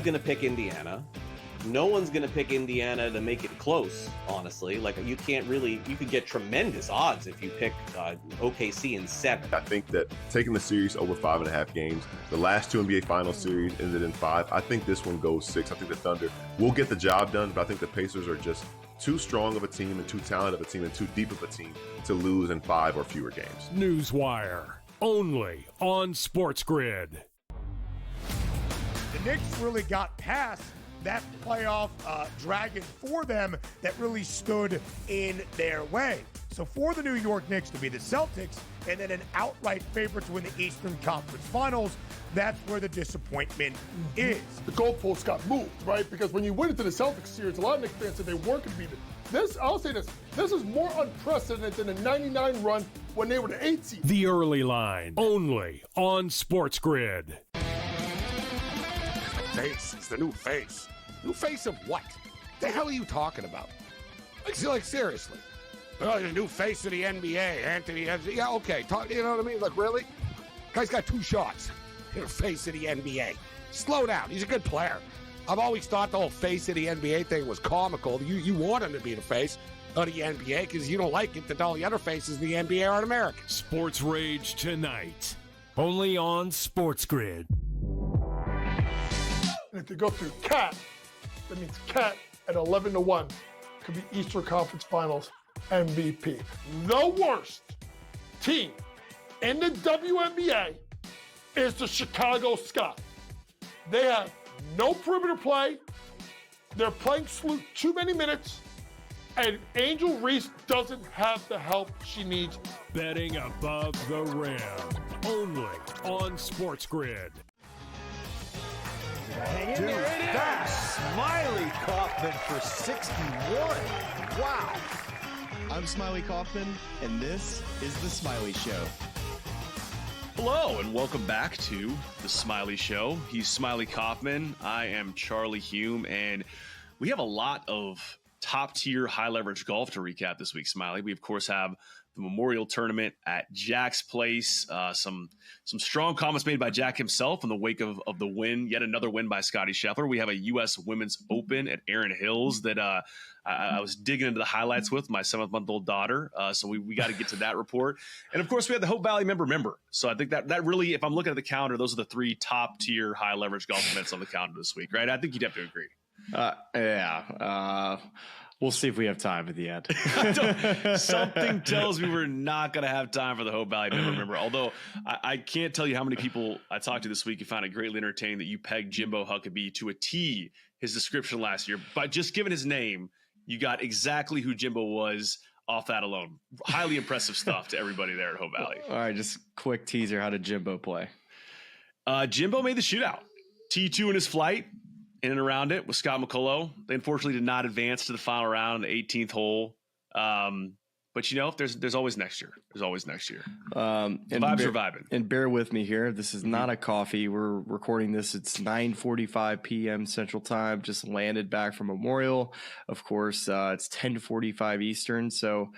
going to pick Indiana. No one's going to pick Indiana to make it close, honestly. Like, you could get tremendous odds if you pick OKC in 7. I think that taking the series over 5.5 games, the last 2 NBA Finals series ended in 5. I think this one goes 6. I think the Thunder will get the job done, but I think the Pacers are just too strong of a team and too talented of a team and too deep of a team to lose in 5 or fewer games. Newswire, only on SportsGrid. The Knicks really got past that playoff dragon for them that really stood in their way. So for the New York Knicks to be the Celtics and then an outright favorite to win the Eastern Conference Finals, that's where the disappointment is. The goalposts got moved, right? Because when you went into the Celtics series, a lot of Knicks fans said they weren't going to beat it. I'll say this is more unprecedented than the 99 run when they were the 8 seed. The Early Line, only on SportsGrid. Face. It's the new face. New face of what? The hell are you talking about? Like seriously. Oh, the new face of the NBA, Anthony. Yeah, okay. You know what I mean? Like, really? Guy's got 2 shots. You're the face of the NBA. Slow down. He's a good player. I've always thought the whole face of the NBA thing was comical. You want him to be the face of the NBA because you don't like it that all the other faces in the NBA aren't American. Sports Rage tonight, only on SportsGrid. And if they go through Cat, that means Cat at 11-1 could be Eastern Conference Finals MVP. The worst team in the WNBA is the Chicago Sky. They have no perimeter play. They're playing too many minutes. And Angel Reese doesn't have the help she needs. Betting above the rim, only on SportsGrid. Dude, that's Smylie Kaufman for 61. Wow. I'm Smylie Kaufman, and this is The Smylie Show. Hello, and welcome back to The Smylie Show. He's Smylie Kaufman. I am Charlie Hume, and we have a lot of top-tier, high-leverage golf to recap this week, Smylie. We, of course, have the Memorial Tournament at Jack's Place. Some strong comments made by Jack himself in the wake of the win, yet another win by Scottie Scheffler. We have a U.S. Women's Open at Erin Hills that I was digging into the highlights with my 7-month-old daughter. So we got to get to that report. And, of course, we had the Hope Valley member. So I think that really, if I'm looking at the calendar, those are the 3 top-tier, high-leverage golf events on the calendar this week, right? I think you'd have to agree. Yeah. We'll see if we have time at the end. Something tells me we're not going to have time for the Hope Valley member. Although I can't tell you how many people I talked to this week who found it greatly entertaining that you pegged Jimbo Huckabee to a T, his description last year. By just giving his name, you got exactly who Jimbo was off that alone. Highly impressive stuff to everybody there at Hope Valley. All right, just quick teaser. How did Jimbo play? Jimbo made the shootout. T2 in his flight. In and around it with Scott McCullough. They unfortunately did not advance to the final round on the 18th hole. But, there's always next year. There's always next year. Vibes are vibing. And bear with me here. This is not a coffee. We're recording this. It's 9:45 p.m. Central Time. Just landed back from Memorial. Of course, it's 10:45 Eastern. So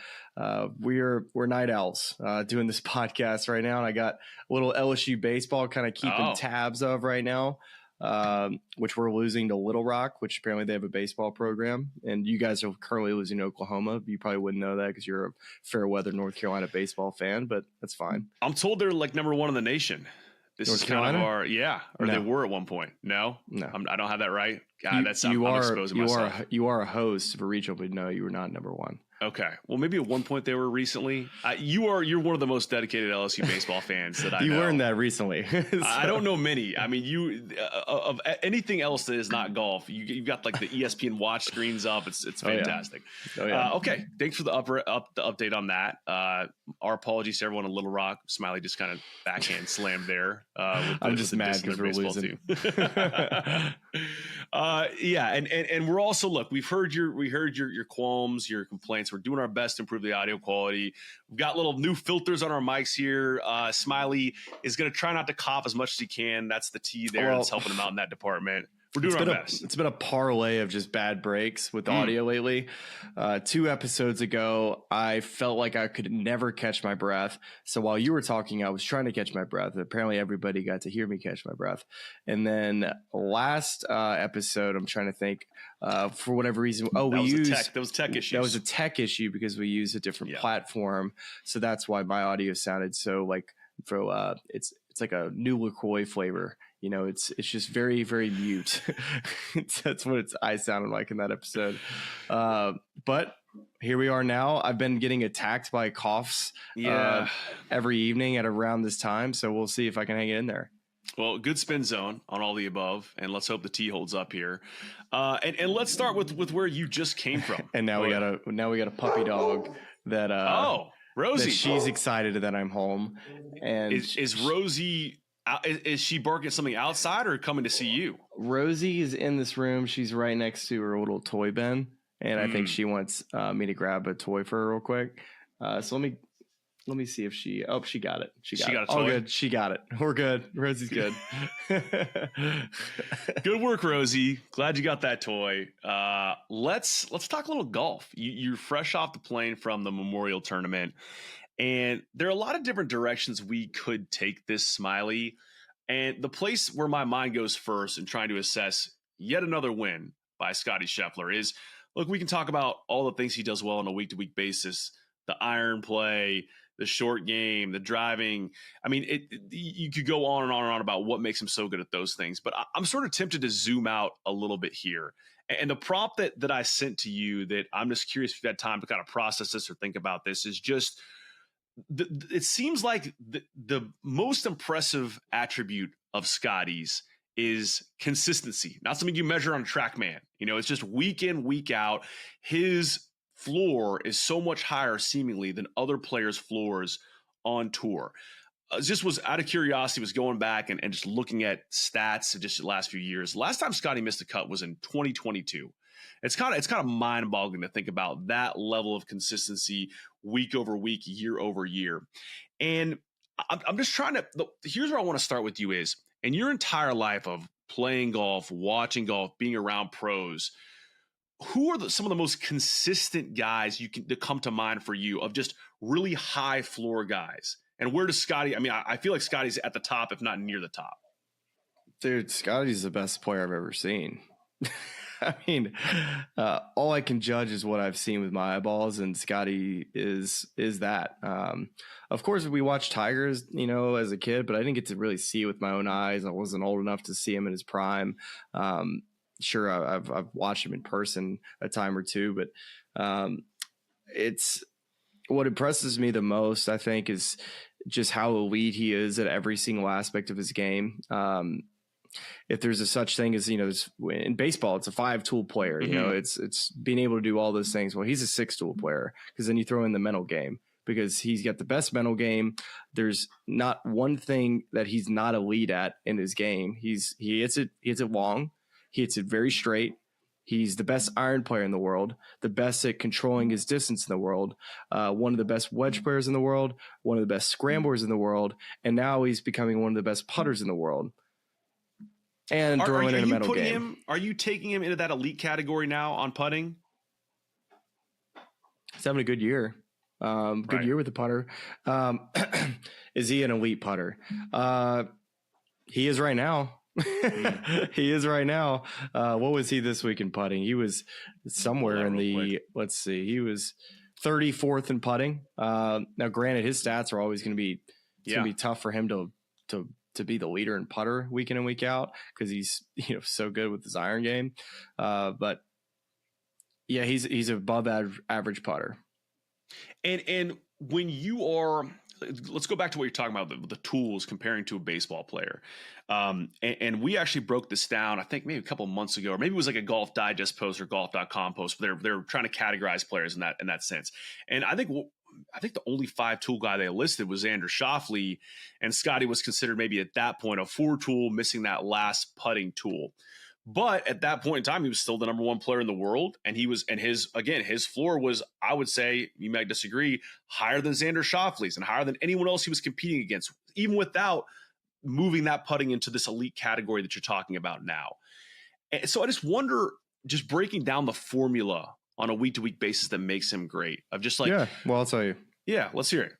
we're night owls doing this podcast right now. And I got a little LSU baseball kind of keeping tabs of right now. Which we're losing to Little Rock, which apparently they have a baseball program. And you guys are currently losing to Oklahoma. You probably wouldn't know that because you're a fair weather North Carolina baseball fan, but that's fine. I'm told they're like number 1 in the nation. This North is Carolina? kind of or No. they were at one point. No. I don't have that right. God, I'm exposing you myself. You are a host of a regional, but no, you were not number 1. Okay. Well, maybe at one point they were recently. You're one of the most dedicated LSU baseball fans that I know. You learned that recently. So. I don't know many. I mean, you of anything else that is not golf, you've got like the ESPN watch screens up. It's fantastic. Okay. Thanks for the update on that. Our apologies to everyone in Little Rock. Smylie just kind of backhand slammed there. I'm just mad because we're losing. And we're also we heard your qualms, your complaints. We're doing our best to improve the audio quality. We've got little new filters on our mics here. Smylie is going to try not to cough as much as he can. That's the T there. That's helping him out in that department. We're doing our best. It's been a parlay of just bad breaks with audio lately. 2 episodes ago, I felt like I could never catch my breath. So while you were talking, I was trying to catch my breath. Apparently, everybody got to hear me catch my breath. And then last episode, I'm trying to think, for whatever reason. Oh, that was tech issues. That was a tech issue because we used a different platform. So that's why my audio sounded so like it's like a new LaCroix flavor. You know, it's just very, very mute. That's what I sounded like in that episode. But here we are now. I've been getting attacked by coughs every evening at around this time. So we'll see if I can hang it in there. Well, good spin zone on all the above, and let's hope the tee holds up here. And let's start with where you just came from. And now we got a puppy dog that Rosie. That she's excited that I'm home. And is Rosie? Is she barking at something outside or coming to see you? Rosie is in this room. She's right next to her little toy bin, and I think she wants me to grab a toy for her real quick. So let me see if she got it. She got it. A toy? Oh, good. She got it. We're good. Rosie's good. Good work, Rosie. Glad you got that toy. Let's talk a little golf. You're fresh off the plane from the Memorial Tournament. And there are a lot of different directions we could take this, Smylie. And the place where my mind goes first in trying to assess yet another win by Scottie Scheffler is, look, we can talk about all the things he does well on a week-to-week basis, the iron play, the short game, the driving. I mean, you could go on and on and on about what makes him so good at those things. But I'm sort of tempted to zoom out a little bit here. And the prompt that I sent to you that I'm just curious if you had time to kind of process this or think about this is just – it seems like the most impressive attribute of Scottie's is consistency, not something you measure on TrackMan. You know, it's just week in, week out. His floor is so much higher seemingly than other players' floors on tour. Just was out of curiosity, was going back and just looking at stats of just the last few years. Last time Scottie missed a cut was in 2022. It's kind of mind-boggling to think about that level of consistency week over week, year over year. And I'm just trying to – here's where I want to start with you is, in your entire life of playing golf, watching golf, being around pros, who are some of the most consistent guys that come to mind for you of just really high floor guys? And where does Scottie – I mean, I feel like Scottie's at the top, if not near the top. Dude, Scottie's the best player I've ever seen. I mean, all I can judge is what I've seen with my eyeballs, and Scottie is that. Of course, we watched Tigers, you know, as a kid, but I didn't get to really see it with my own eyes. I wasn't old enough to see him in his prime. Sure, I've watched him in person a time or two, but it's what impresses me the most, I think, is just how elite he is at every single aspect of his game. If there's a such thing as, you know, in baseball, it's a 5-tool player, you know, it's being able to do all those things. Well, he's a 6-tool player because then you throw in the mental game because he's got the best mental game. There's not one thing that he's not elite at in his game. He hits it long. He hits it very straight. He's the best iron player in the world, the best at controlling his distance in the world, one of the best wedge players in the world, one of the best scramblers in the world, and now he's becoming one of the best putters in the world. And throwing in a mental game. Are you taking him into that elite category now on putting? He's having a good year. Good year with the putter. Is he an elite putter? He is right now. He is right now. What was he this week in putting? He was somewhere in the, let's see, he was 34th in putting. Now, granted, his stats are always going to be, it's going to be tough for him to be the leader in putter week in and week out because he's, you know, so good with his iron game. But yeah, he's above average putter. And when you are, let's go back to what you're talking about, the tools comparing to a baseball player. And we actually broke this down, I think maybe a couple of months ago, or maybe it was like a Golf Digest post or golf.com post. They're trying to categorize players in that sense. And I think the only 5-tool guy they listed was Xander Schauffele, and Scottie was considered maybe at that point a 4-tool, missing that last putting tool. But at that point in time, he was still the number 1 player in the world, and his floor was, I would say, you might disagree, higher than Xander Schauffele's and higher than anyone else he was competing against, even without moving that putting into this elite category that you're talking about now. And so I just wonder, just breaking down the formula on a week-to-week basis that makes him great. Of just like, yeah, well, I'll tell you. Yeah, let's hear it.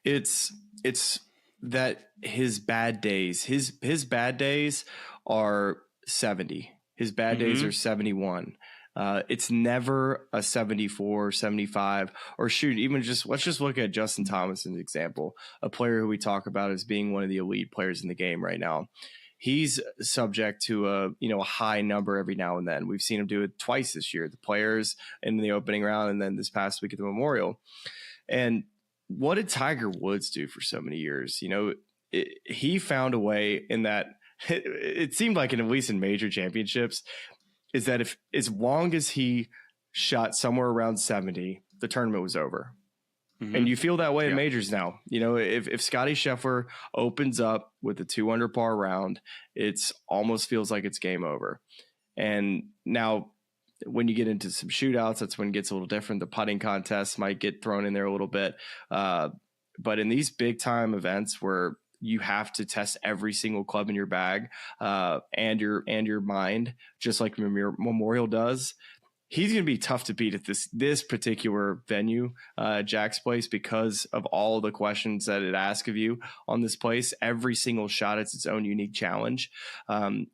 It's that his bad days, his bad days are 70. His bad days are 71. It's never a 74, 75, or shoot, even just let's just look at Justin Thomas as an example, a player who we talk about as being one of the elite players in the game right now. He's subject to a high number every now and then. We've seen him do it twice this year, the Players in the opening round, and then this past week at the Memorial. And what did Tiger Woods do for so many years? He found a way in that it seemed like at least in major championships, is that if as long as he shot somewhere around 70, the tournament was over. Mm-hmm. And you feel that way in majors now. If Scottie Scheffler opens up with a 2 under par round, it's almost feels like it's game over. And now when you get into some shootouts, that's when it gets a little different. The putting contests might get thrown in there a little bit. But in these big time events where you have to test every single club in your bag and your mind, just like Memorial does. He's going to be tough to beat at this particular venue, Jack's Place, because of all the questions that it asks of you on this place. Every single shot, it's its own unique challenge,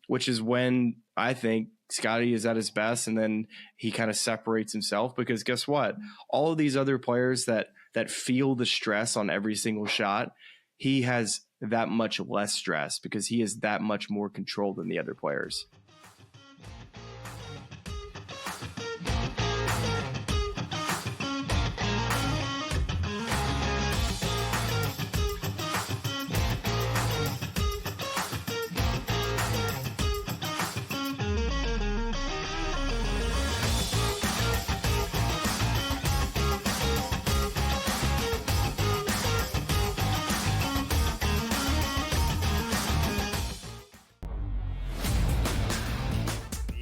which is when I think Scottie is at his best, and then he kind of separates himself, because guess what? All of these other players that feel the stress on every single shot, he has that much less stress because he is that much more controlled than the other players.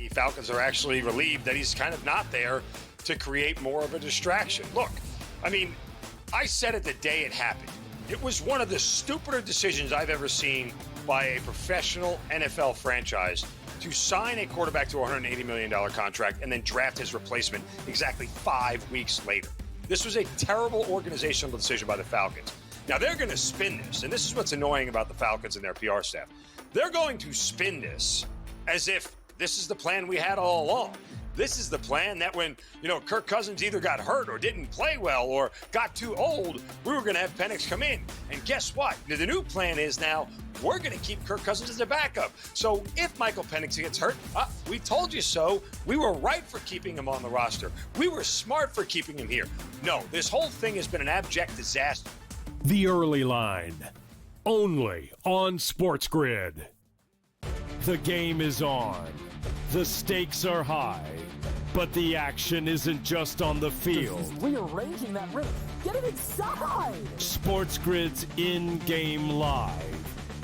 Falcons are actually relieved that he's kind of not there to create more of a distraction. Look, I mean, I said it the day it happened. It was one of the stupider decisions I've ever seen by a professional NFL franchise to sign a quarterback to a $180 million contract and then draft his replacement exactly 5 weeks later. This was a terrible organizational decision by the Falcons. Now, they're going to spin this, and this is what's annoying about the Falcons and their PR staff. They're going to spin this as if this is the plan we had all along. This is the plan that when, Kirk Cousins either got hurt or didn't play well or got too old, we were going to have Penix come in. And guess what? The new plan is now we're going to keep Kirk Cousins as a backup. So if Michael Penix gets hurt, we told you so. We were right for keeping him on the roster. We were smart for keeping him here. No, this whole thing has been an abject disaster. The Early Line, only on SportsGrid. The game is on. The stakes are high, but the action isn't just on the field. He's rearranging that rim. Get it inside! SportsGrid's in-game live.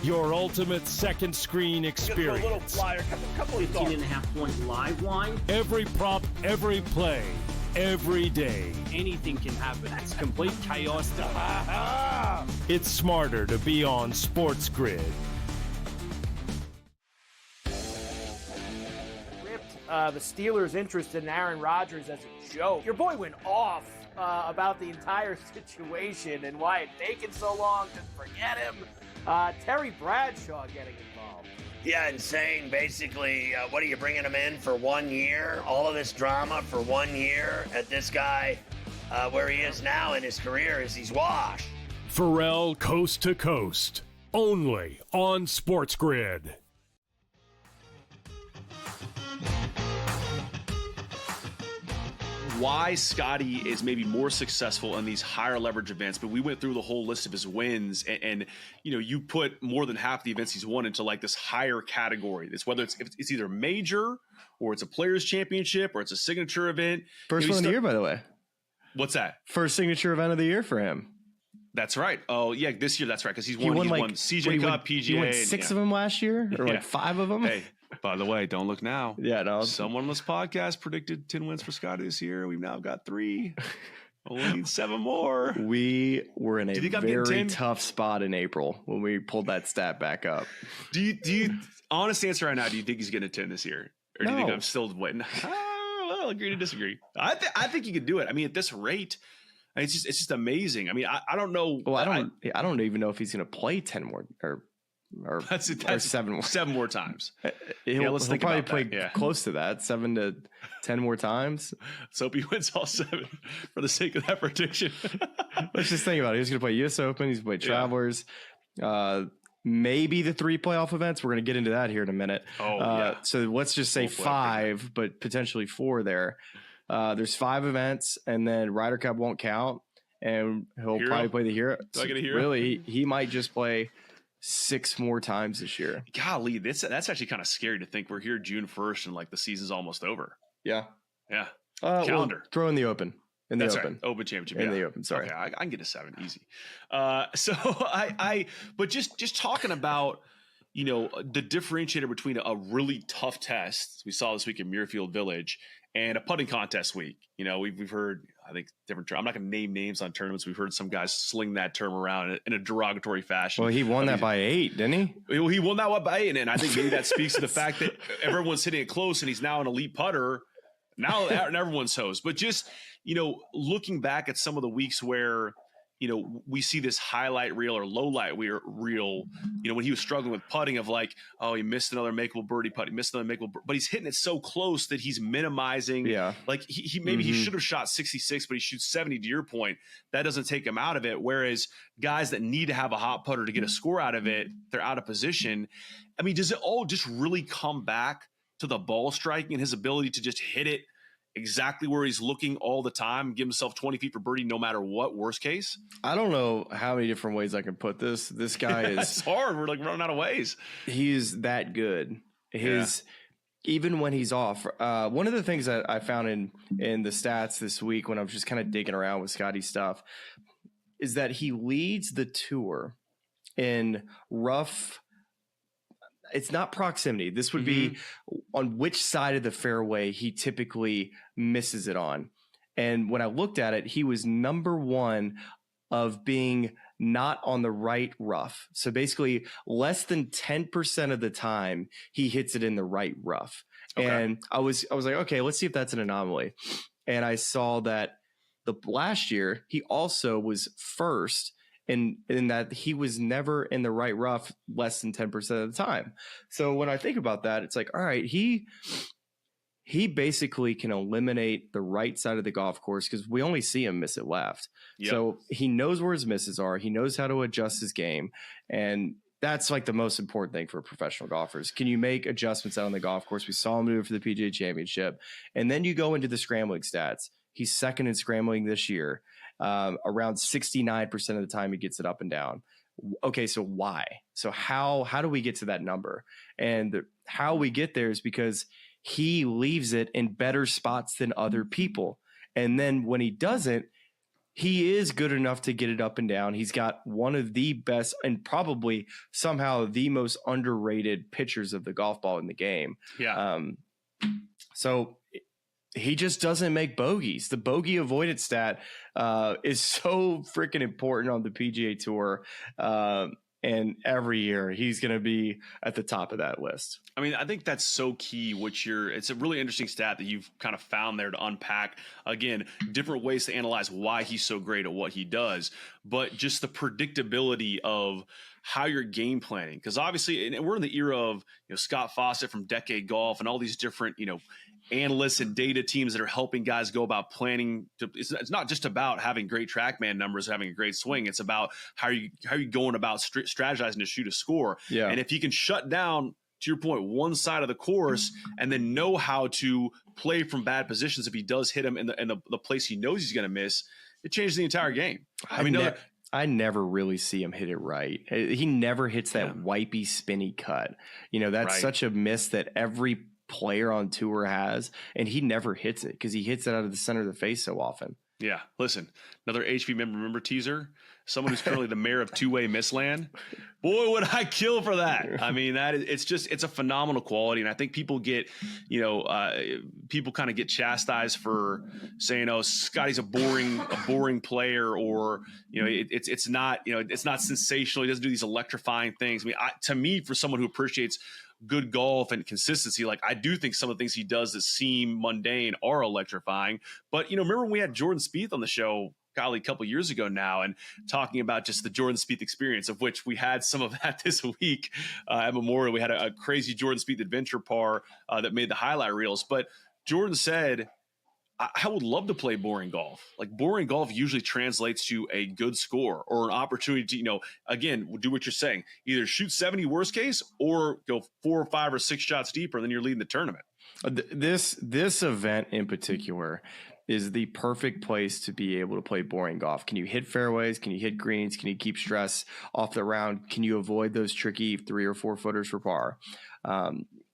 Your ultimate second screen experience. A little flyer, couple of 18.5-point live line. Every prop, every play, every day. Anything can happen. That's complete chaos. It's smarter to be on SportsGrid. The Steelers' interest in Aaron Rodgers as a joke. Your boy went off about the entire situation and why it taken so long to forget him. Terry Bradshaw getting involved. Yeah, and saying basically, what are you bringing him in for 1 year? All of this drama for 1 year at this guy, where he is now in his career is he's washed. Pharrell Coast to Coast, only on SportsGrid. Why Scottie is maybe more successful in these higher leverage events, but we went through the whole list of his wins, and you put more than half the events he's won into like this higher category. It's whether it's either major or it's a Players Championship or it's a signature event. First one of the year, by the way. What's that? First signature event of the year for him. That's right. Oh yeah, this year that's right because he's won CJ Cup, PGA. He won 6 of them last year, or like 5 of them. Hey. By the way, don't look now. Yeah, no. Someone on this podcast predicted 10 wins for Scottie this year. We've now got 3. Only need 7 more. We were in a very 10? tough spot in April when we pulled that stat back up. Do you honest answer right now, do you think he's getting a 10 this year? Or do you think I'm still waiting? Well, agree to disagree. I think you could do it. I mean, at this rate, it's just amazing. I mean, I don't know. Well, I don't even know if he's going to play 10 more or that's 7 more times. He'll think probably about play that. Yeah. close to that, 7 to 10 more times. Let's hope he wins all 7 for the sake of that prediction. Let's just think about it. He's going to play U.S. Open. He's going to play Travelers. Maybe the 3 playoff events. We're going to get into that here in a minute. So let's just say 5, but potentially 4 there. There's 5 events, and then Ryder Cup won't count, and he'll probably play the Hero. Do I get a Hero? Really, he might just play 6 more times this year. Golly, that's actually kind of scary to think we're here June 1st and like the season's almost over. Yeah. Calendar. Well, throw in the Open. That's Open. Right. Open Championship. In the Open, sorry. Okay, I can get a 7 easy. So but just talking about, the differentiator between a really tough test we saw this week in Muirfield Village and a putting contest week. We've heard, I think, different terms. I'm not going to name names on tournaments. We've heard some guys sling that term around in a derogatory fashion. Well, he won that by 8, didn't he? Well, he won that one by 8, and I think maybe that speaks to the fact that everyone's hitting it close, and he's now an elite putter. Now everyone's host. But just, looking back at some of the weeks where, we see this highlight reel or low light reel, when he was struggling with putting of like, oh, he missed another makeable birdie putt. He missed another makeable birdie, but he's hitting it so close that he's minimizing. Yeah. Like he maybe he should have shot 66, but he shoots 70 to your point. That doesn't take him out of it. Whereas guys that need to have a hot putter to get a score out of it, they're out of position. I mean, does it all just really come back to the ball striking and his ability to just hit it exactly where he's looking all the time, give himself 20 feet for birdie no matter what, worst case? I don't know how many different ways I can put this. This guy is it's hard. We're like running out of ways. He's that good. Even when he's off. One of the things that I found in the stats this week when I was just kind of digging around with Scotty's stuff is that he leads the tour in rough. It's not proximity. This would be on which side of the fairway he typically misses it on. And when I looked at it, he was number 1 of being not on the right rough. So basically less than 10% of the time he hits it in the right rough. Okay. And I was like, okay, let's see if that's an anomaly. And I saw that the last year he also was first in that he was never in the right rough less than 10% of the time. So when I think about that, it's like, all right, he basically can eliminate the right side of the golf course because we only see him miss it left. Yep. So he knows where his misses are. He knows how to adjust his game. And that's like the most important thing for professional golfers. Can you make adjustments out on the golf course? We saw him do it for the PGA Championship. And then you go into the scrambling stats. He's second in scrambling this year. Around 69% of the time he gets it up and down. Okay, so why? So how do we get to that number? And how we get there is because he leaves it in better spots than other people. And then when he doesn't, he is good enough to get it up and down. He's got one of the best and probably somehow the most underrated pitchers of the golf ball in the game. Yeah. So he just doesn't make bogeys. The bogey avoidance stat is so freaking important on the PGA Tour. And every year he's going to be at the top of that list. I mean, I think that's so key, it's a really interesting stat that you've kind of found there to unpack. Again, different ways to analyze why he's so great at what he does, but just the predictability of how you're game planning. Because obviously, and we're in the era of Scott Fawcett from Decade Golf and all these different, analysts and data teams that are helping guys go about planning. It's not just about having great TrackMan numbers, having a great swing. It's about how are you going about strategizing to shoot a score. Yeah. And if he can shut down, to your point, one side of the course and then know how to play from bad positions if he does hit him in the place he knows he's going to miss, it changes the entire game. I never really see him hit it right. He never hits that wipey, spinny cut. That's such a miss that every player on tour has, and he never hits it because he hits it out of the center of the face so often. Yeah, listen, another HP member teaser. Someone who's currently the mayor of Two-Way Missland. Boy, would I kill for that. I mean, it's a phenomenal quality. And I think people get, people kind of get chastised for saying, oh, Scottie's a boring player, or, it's not sensational. He doesn't do these electrifying things. I mean, to me, for someone who appreciates good golf and consistency, like, I do think some of the things he does that seem mundane are electrifying. But, remember when we had Jordan Spieth on the show, golly, a couple years ago now, and talking about just the Jordan Spieth experience, of which we had some of that this week at Memorial. We had a crazy Jordan Spieth adventure par that made the highlight reels. But Jordan said, I would love to play boring golf. Like, boring golf usually translates to a good score or an opportunity to, again, do what you're saying. Either shoot 70 worst case or go 4 or 5 or 6 shots deeper, and then you're leading the tournament. This event in particular is the perfect place to be able to play boring golf. Can you hit fairways? Can you hit greens? Can you keep stress off the round? Can you avoid those tricky 3 or 4 footers for par?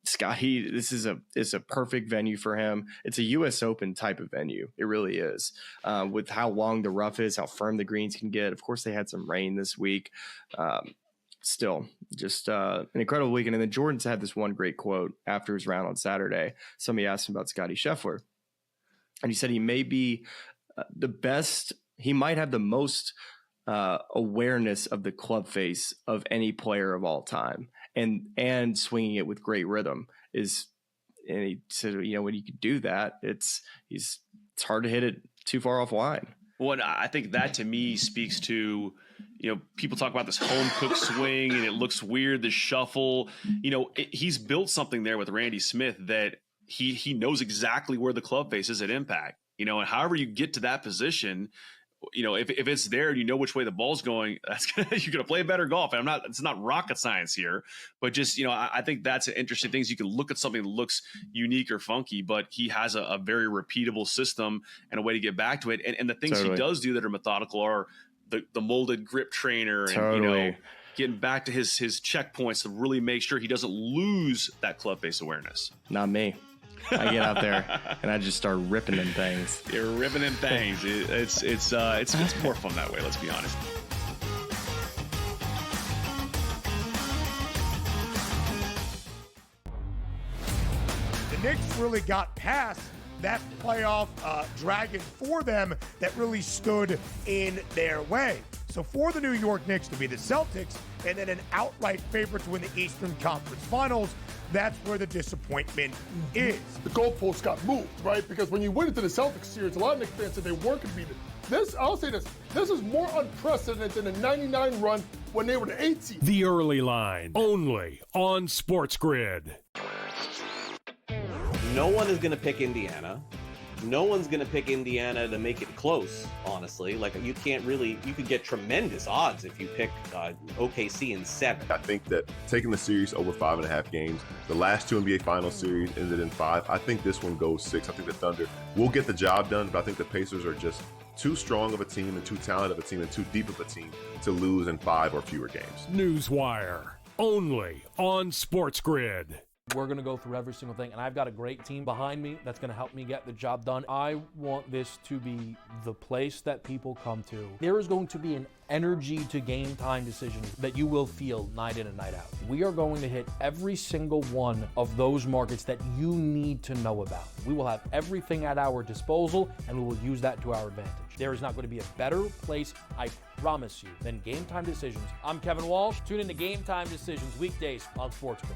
Scottie, this is a perfect venue for him. It's a U.S. Open type of venue. It really is. With how long the rough is, how firm the greens can get. Of course, they had some rain this week. Still, just an incredible weekend. And then Jordan's had this one great quote after his round on Saturday. Somebody asked him about Scottie Scheffler, and he said he may be the best. He might have the most awareness of the club face of any player of all time, and swinging it with great rhythm is. And he said, when you can do that, it's hard to hit it too far offline. Well, I think that to me speaks to, people talk about this home cooked swing and it looks weird, the shuffle. He's built something there with Randy Smith that he knows exactly where the club face is at impact. And however you get to that position, if it's there and you know which way the ball's going, you're going to play better golf. And it's not rocket science here, but just, I think that's an interesting thing. You can look at something that looks unique or funky, but he has a very repeatable system and a way to get back to it. And the things he does do that are methodical are the molded grip trainer and, getting back to his checkpoints to really make sure he doesn't lose that club face awareness. Not me. I get out there and I just start ripping them things. You're ripping them things. It's more fun that way. Let's be honest. The Knicks really got past that playoff dragon for them that really stood in their way. So for the New York Knicks to be the Celtics and then an outright favorite to win the Eastern Conference Finals, that's where the disappointment is. The goalpost got moved, right? Because when you went into the Celtics series, a lot of Knicks fans said they weren't going to beat it. I'll say this is more unprecedented than the 99 run when they were the 8th seed. The Early Line, only on SportsGrid. No one is going to pick Indiana. No one's going to pick Indiana to make it close, honestly. Like, you could get tremendous odds if you pick OKC in 7. I think that taking the series over 5.5 games, the last 2 NBA Finals series ended in 5. I think this one goes 6. I think the Thunder will get the job done, but I think the Pacers are just too strong of a team and too talented of a team and too deep of a team to lose in 5 or fewer games. Newswire, only on SportsGrid. We're going to go through every single thing, and I've got a great team behind me that's going to help me get the job done. I want this to be the place that people come to. There is going to be an energy to game time decisions that you will feel night in and night out. We are going to hit every single one of those markets that you need to know about. We will have everything at our disposal, and we will use that to our advantage. There is not going to be a better place, I promise you, than Game Time Decisions. I'm Kevin Walsh. Tune in to Game Time Decisions weekdays on SportsGrid.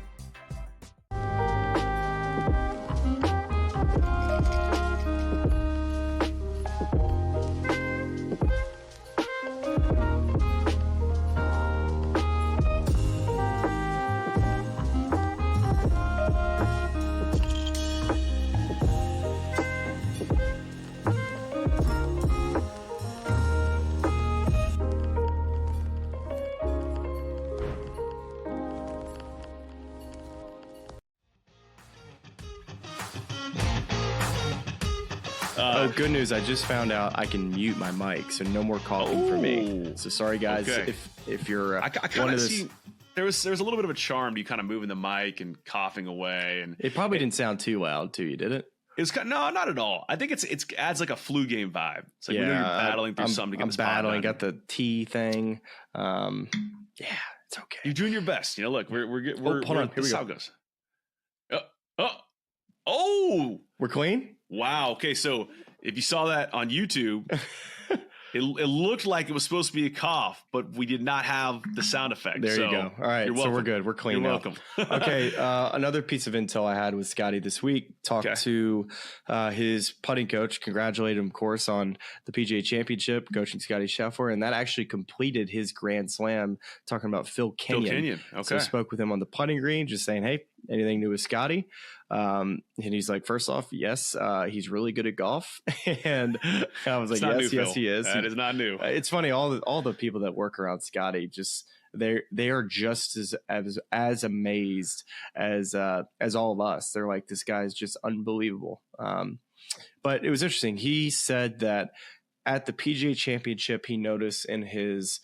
Good news. I just found out I can mute my mic, so no more coughing for me. So sorry, guys. Okay. If you're I kind of see there was a little bit of a charm to you kind of moving the mic and coughing away, and it probably didn't sound too loud to you, did it? It's kind no, not at all. I think it's adds like a flu game vibe. It's like we know you're battling through something to get this battling. done. Got the T thing. Yeah, it's okay. You're doing your best. You know, look, we're hold on. Here we go. How it goes. Oh, we're clean. Wow. Okay, so if you saw that on YouTube, it looked like it was supposed to be a cough, but we did not have the sound effect. There you go. All right, so we're good. We're clean. You're now. welcome. Okay, another piece of intel I had with Scottie this week. Talked to his putting coach. Congratulated him, of course, on the PGA Championship, coaching Scottie Scheffler, and that actually completed his Grand Slam. Talking about Phil Kenyon. Okay. So I spoke with him on the putting green, just saying, hey, anything new with Scottie? And he's like, first off, yes, he's really good at golf. And I was like, yes, he is. That is not new. It's funny, all the people that work around Scottie, just they are just as amazed as all of us. They're like, this guy's just unbelievable. But it was interesting. He said that at the PGA Championship, he noticed in his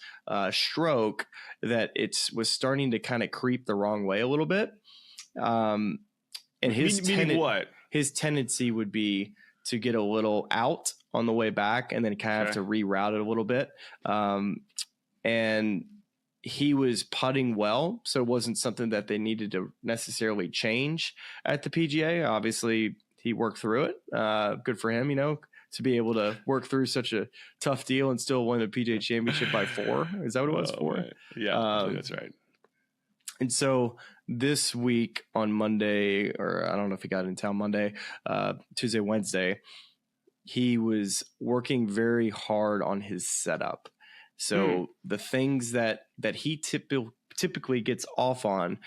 stroke that it was starting to kind of creep the wrong way a little bit. And his tendency would be to get a little out on the way back and then kind of have to reroute it a little bit. And he was putting well, so it wasn't something that they needed to necessarily change at the PGA. Obviously, he worked through it. Good for him, to be able to work through such a tough deal and still win the PGA Championship by 4. Is that what it was? 4? Right. Yeah, I think that's right. And so this week on Monday, or I don't know if he got in town Monday, Tuesday, Wednesday, he was working very hard on his setup. So the things that he typically gets off on,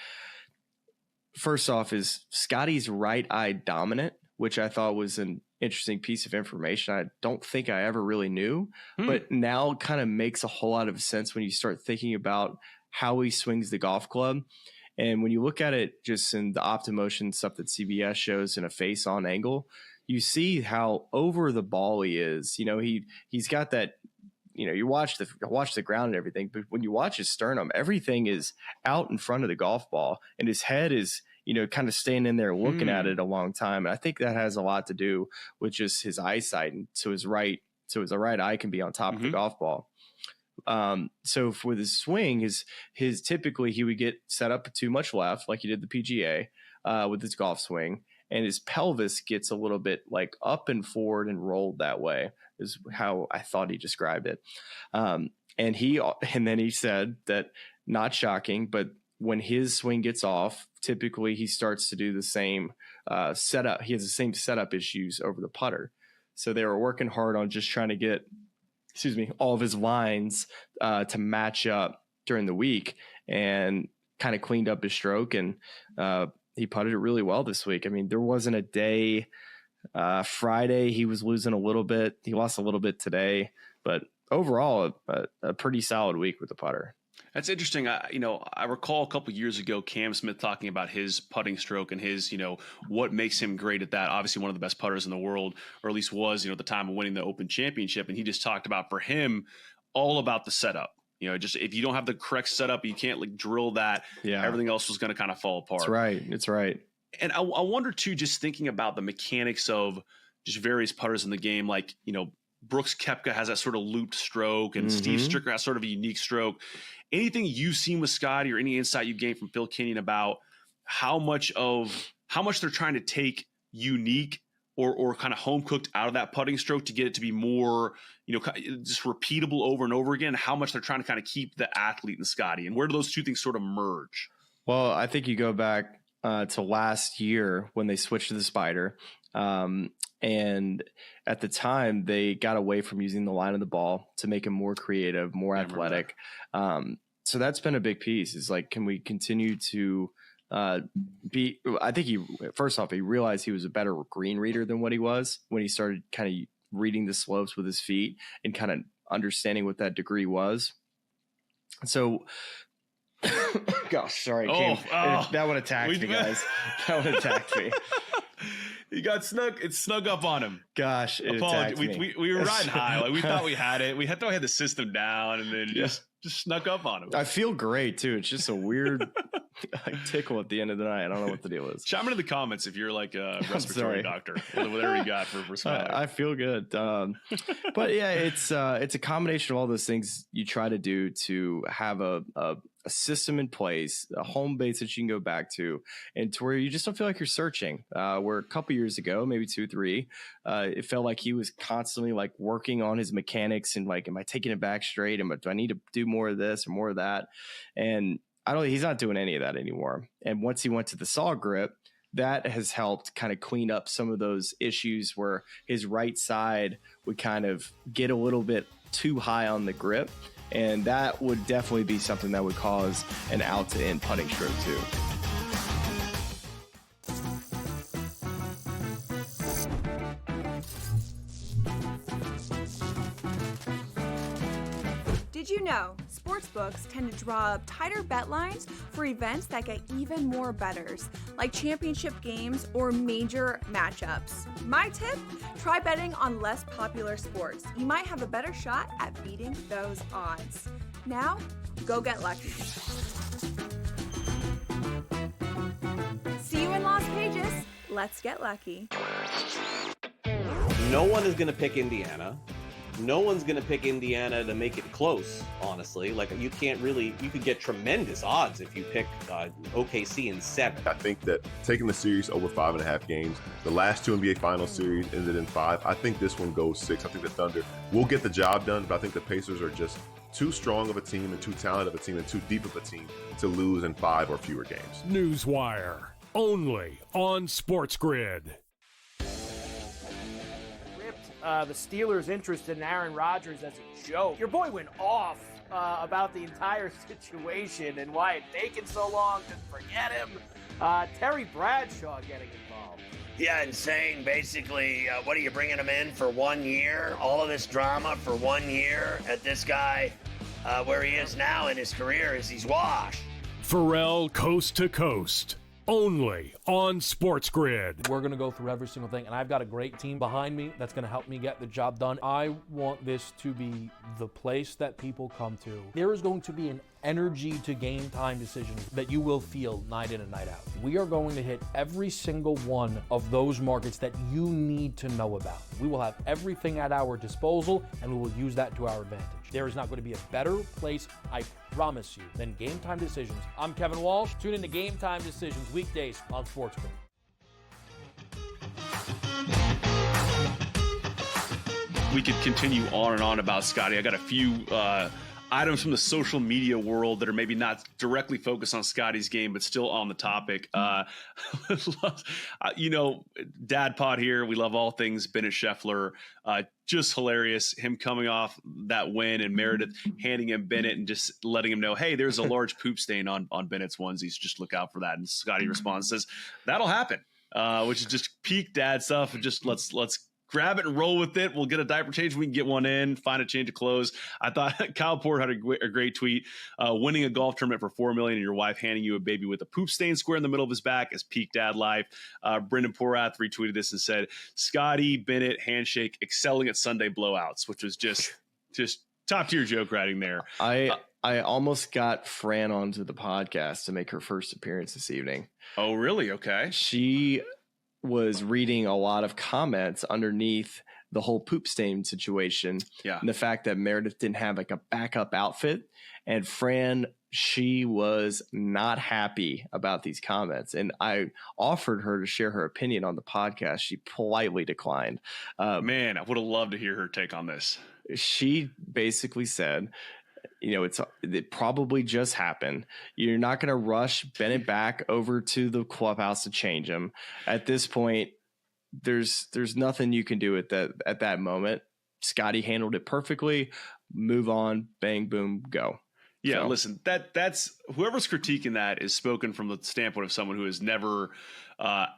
first off, is Scottie's right eye dominant, which I thought was an interesting piece of information. I don't think I ever really knew, but now kind of makes a whole lot of sense when you start thinking about how he swings the golf club. And when you look at it just in the OptiMotion stuff that CBS shows in a face on angle, you see how over the ball he is. He's got that, you watch the ground and everything, but when you watch his sternum, everything is out in front of the golf ball and his head is, kind of staying in there looking at it a long time. And I think that has a lot to do with just his eyesight. And so his right eye can be on top of the golf ball. So with his swing, his typically he would get set up too much left, like he did the PGA, with his golf swing, and his pelvis gets a little bit like up and forward and rolled that way is how I thought he described it. And then he said that, not shocking, but when his swing gets off, typically he starts to do the same setup. He has the same setup issues over the putter. So they were working hard on just trying to get, all of his lines to match up during the week, and kind of cleaned up his stroke. And he putted it really well this week. I mean, there wasn't a day. Friday, he was losing a little bit. He lost a little bit today, but overall, a pretty solid week with the putter. That's interesting. I recall a couple years ago, Cam Smith talking about his putting stroke and his, what makes him great at that. Obviously one of the best putters in the world, or at least was, at the time of winning the Open Championship. And he just talked about, for him, all about the setup. Just if you don't have the correct setup, you can't like drill that. Yeah. Everything else was going to kind of fall apart. It's right. And I wonder too, just thinking about the mechanics of just various putters in the game, like, Brooks Koepka has that sort of looped stroke, and Steve Stricker has sort of a unique stroke. Anything you've seen with Scottie, or any insight you've gained from Phil Kenyon about how much they're trying to take unique or kind of home cooked out of that putting stroke to get it to be more, just repeatable over and over again, how much they're trying to kind of keep the athlete in Scottie, and where do those two things sort of merge? Well, I think you go back to last year when they switched to the Spider. And at the time, they got away from using the line of the ball to make him more creative, more athletic. So that's been a big piece. Is like, can we continue to be? I think first off, he realized he was a better green reader than what he was when he started kind of reading the slopes with his feet and kind of understanding what that degree was. So, gosh, sorry, that one attacked me, guys. That one attacked me. He got snug. It snug up on him. Gosh, it attacked me. We were riding high. Like, we thought we had it. We thought we had the system down, and then just snuck up on him. I feel great too. It's just a weird tickle at the end of the night. I don't know what the deal is. Chime into the comments if you're like a respiratory doctor. Whatever you got for Smylie. I feel good. But yeah, it's a combination of all those things you try to do to have a system in place, a home base that you can go back to, and to where you just don't feel like you're searching. Where a couple years ago, maybe 2-3, it felt like he was constantly like working on his mechanics and like, am I taking it back straight? Do I need to do more of this or more of that? And he's not doing any of that anymore. And once he went to the saw grip, that has helped kind of clean up some of those issues where his right side would kind of get a little bit too high on the grip. And that would definitely be something that would cause an out to in putting stroke too. Did you know sportsbooks tend to draw up tighter bet lines for events that get even more bettors, like championship games or major matchups? My tip, try betting on less popular sports. You might have a better shot at beating those odds. Now, go get lucky. See you in Las Vegas. Let's get lucky. No one is going to pick Indiana. No one's going to pick Indiana to make it close, honestly. Like, you could get tremendous odds if you pick OKC in 7. I think that taking the series over 5.5 games, the last 2 NBA Finals series ended in 5. I think this one goes 6. I think the Thunder will get the job done, but I think the Pacers are just too strong of a team and too talented of a team and too deep of a team to lose in 5 or fewer games. Newswire, only on SportsGrid. The Steelers' interest in Aaron Rodgers as a joke. Your boy went off about the entire situation and why it taken so long to forget him. Terry Bradshaw getting involved. Yeah, and saying basically, what are you bringing him in for 1 year? All of this drama for 1 year at this guy, where he is now in his career is he's washed. Pharrell Coast to Coast, only on SportsGrid. We're going to go through every single thing, and I've got a great team behind me that's going to help me get the job done. I want this to be the place that people come to. There is going to be an energy to game time decisions that you will feel night in and night out. We are going to hit every single one of those markets that you need to know about. We will have everything at our disposal, and we will use that to our advantage. There is not going to be a better place, I promise you, than Game Time Decisions. I'm Kevin Walsh. Tune in to Game Time Decisions weekdays on SportsGrid. We could continue on and on about Scottie. I got a few items from the social media world that are maybe not directly focused on Scottie's game, but still on the topic. Dad Pod here. We love all things Bennett Scheffler. Just hilarious. Him coming off that win and Meredith handing him Bennett and just letting him know, hey, there's a large poop stain on Bennett's onesies. Just look out for that. And Scottie responds, says, that'll happen, which is just peak dad stuff. Just let's grab it and roll with it. We'll get a diaper change. We can get one in, find a change of clothes. I thought Kyle Porter had a great tweet. Winning a golf tournament for $4 million and your wife handing you a baby with a poop stain square in the middle of his back is peak dad life. Brendan Porath retweeted this and said, Scottie Bennett handshake excelling at Sunday blowouts, which was just top tier joke writing there. I almost got Fran onto the podcast to make her first appearance this evening. Oh, really? Okay. She was reading a lot of comments underneath the whole poop stain situation. Yeah. And the fact that Meredith didn't have like a backup outfit. And Fran, she was not happy about these comments. And I offered her to share her opinion on the podcast. She politely declined. Man, I would have loved to hear her take on this. She basically said, it probably just happened. You're not going to rush Bennett back over to the clubhouse to change him. At this point, there's nothing you can do at that moment. Scottie handled it perfectly. Move on, bang, boom, go. Yeah, So, listen, that's whoever's critiquing that is spoken from the standpoint of someone who has never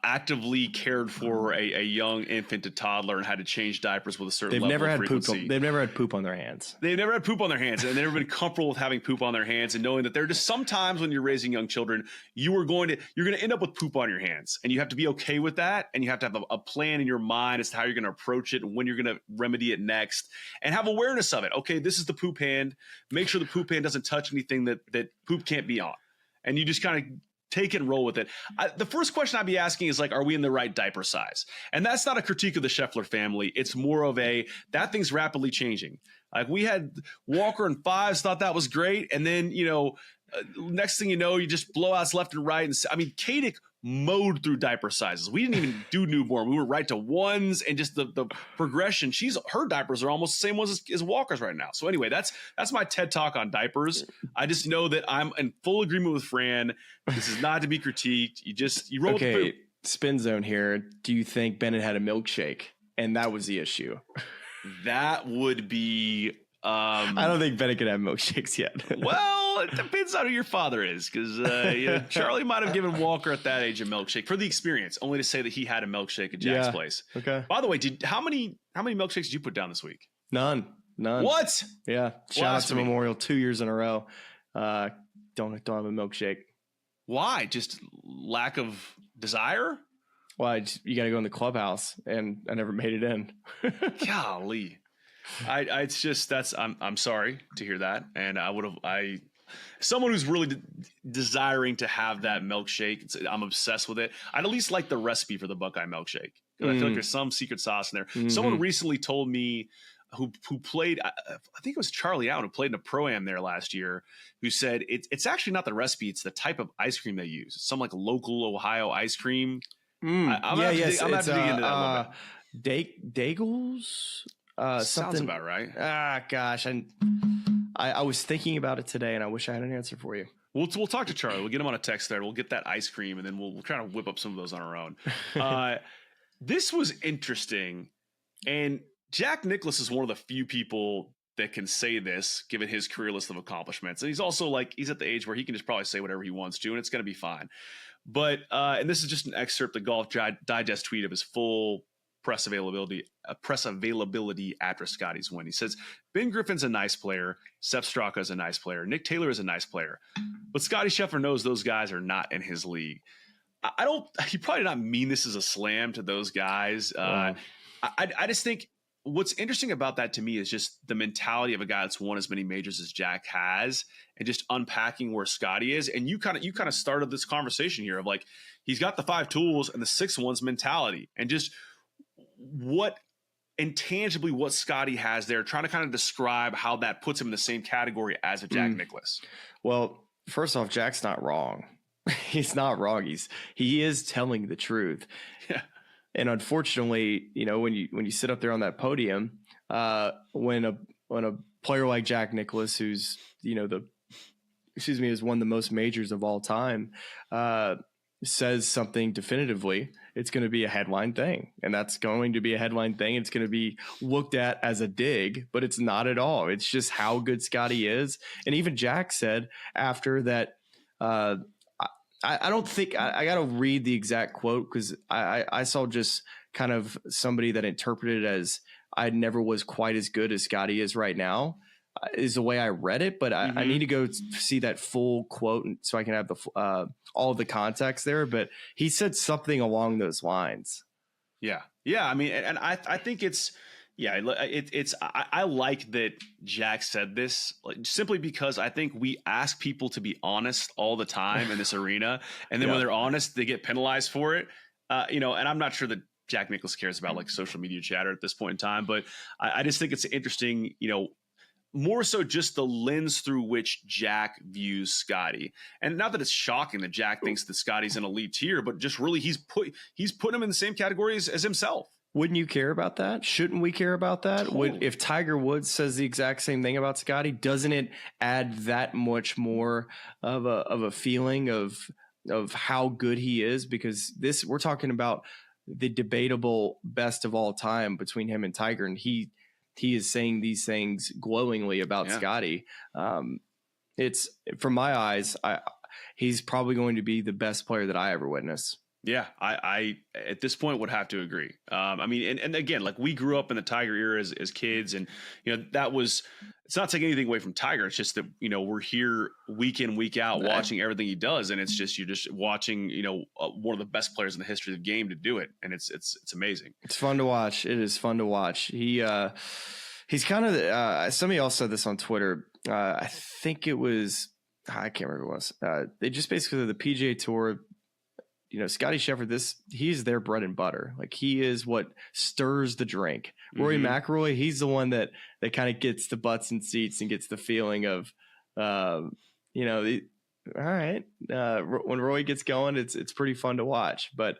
actively cared for a young infant to toddler and had to change diapers with a certain level of frequency. They've never had poop on their hands. They've never had poop on their hands, and they've never been comfortable with having poop on their hands and knowing that there are just sometimes when you're raising young children, you're going to end up with poop on your hands, and you have to be okay with that, and you have to have a plan in your mind as to how you're going to approach it and when you're going to remedy it next, and have awareness of it. Okay, this is the poop hand. Make sure the poop hand doesn't touch anything that poop can't be on. and you just kind of take it and roll with it. The first question I'd be asking is like, are we in the right diaper size? And that's not a critique of the Scheffler family. It's more of that thing's rapidly changing. Like we had Walker in 5s, thought that was great. And then, next thing you know, you just blowouts left and right. And I mean, Kadick mowed through diaper sizes. We didn't even do newborn. We were right to 1s, and just the progression. Her diapers are almost the same ones as Walker's right now. So anyway, that's my TED talk on diapers. I just know that I'm in full agreement with Fran. This is not to be critiqued. You roll with the poop. Spin zone here. Do you think Bennett had a milkshake and that was the issue? That would be. I don't think Bennett could have milkshakes yet. Well, it depends on who your father is, because Charlie might have given Walker at that age a milkshake for the experience, only to say that he had a milkshake at Jack's place. Okay. By the way, how many milkshakes did you put down this week? None. What? Yeah. Shout out to Memorial 2 years in a row. Don't have a milkshake. Why? Just lack of desire? Well, you got to go in the clubhouse, and I never made it in. Golly. I'm sorry to hear that. And someone who's really desiring to have that milkshake, I'm obsessed with it. I'd at least like the recipe for the Buckeye milkshake. I feel like there's some secret sauce in there. Mm-hmm. Someone recently told me who played, I think it was Charlie Allen, who played in a Pro-Am there last year, who said it's actually not the recipe. It's the type of ice cream they use. It's some like local Ohio ice cream. I'm gonna have to dig into that a little bit. Daigel's? Sounds about right. Gosh. I was thinking about it today, and I wish I had an answer for you. We'll talk to Charlie. We'll get him on a text thread. We'll get that ice cream, and then we'll try to whip up some of those on our own. This was interesting. And Jack Nicklaus is one of the few people that can say this, given his career list of accomplishments. And he's also he's at the age where he can just probably say whatever he wants to, and it's going to be fine. But, and this is just an excerpt, the Golf Digest tweet of his full press availability after Scottie's win. He says, Ben Griffin's a nice player. Sepp Straka is a nice player. Nick Taylor is a nice player. But Scottie Scheffler knows those guys are not in his league. He probably did not mean this as a slam to those guys. I just think what's interesting about that to me is just the mentality of a guy that's won as many majors as Jack has, and just unpacking where Scottie is. And you kind of started this conversation here of he's got the 5 tools and the 6 ones mentality, and just what intangibly what Scottie has there, trying to kind of describe how that puts him in the same category as a Jack Nicklaus. Well, first off, Jack's not wrong. He's not wrong. He is telling the truth. Yeah. And unfortunately, when you sit up there on that podium, when a player like Jack Nicklaus, who's has won the most majors of all time, says something definitively, it's going to be a headline thing. And that's going to be a headline thing. It's going to be looked at as a dig, but it's not at all. It's just how good Scottie is. And even Jack said after that, I don't think I got to read the exact quote, because I saw just kind of somebody that interpreted it as I never was quite as good as Scottie is right now, is the way I read it. But I need to go see that full quote so I can have the all of the context there. But he said something along those lines. Yeah. Yeah. I mean, and I think it's, I like that Jack said this, simply because I think we ask people to be honest all the time in this arena. And then when they're honest, they get penalized for it. And I'm not sure that Jack Nicklaus cares about social media chatter at this point in time, but I just think it's interesting, more so just the lens through which Jack views Scottie. And not that it's shocking that Jack thinks that Scottie's an elite tier, but just really he's putting him in the same categories as himself. Wouldn't you care about that? Shouldn't we care about that? Totally. If Tiger Woods says the exact same thing about Scottie, doesn't it add that much more of a feeling of how good he is? Because we're talking about the debatable best of all time between him and Tiger, and he is saying these things glowingly about Scottie. It's, from my eyes, he's probably going to be the best player that I ever witnessed. Yeah, I at this point would have to agree. I mean, and again, we grew up in the Tiger era as kids, and it's not taking anything away from Tiger. It's just that we're here week in, week out, watching everything he does, and it's just you're just watching one of the best players in the history of the game to do it, and it's amazing. It's fun to watch. It is fun to watch. He's kind of somebody else said this on Twitter. I think it was I can't remember who it was. They just basically the PGA Tour. Scottie Scheffler, he's their bread and butter. Like, he is what stirs the drink. Rory McIlroy, he's the one that kind of gets the butts and seats and gets the feeling of, all right. When Roy gets going, it's pretty fun to watch. But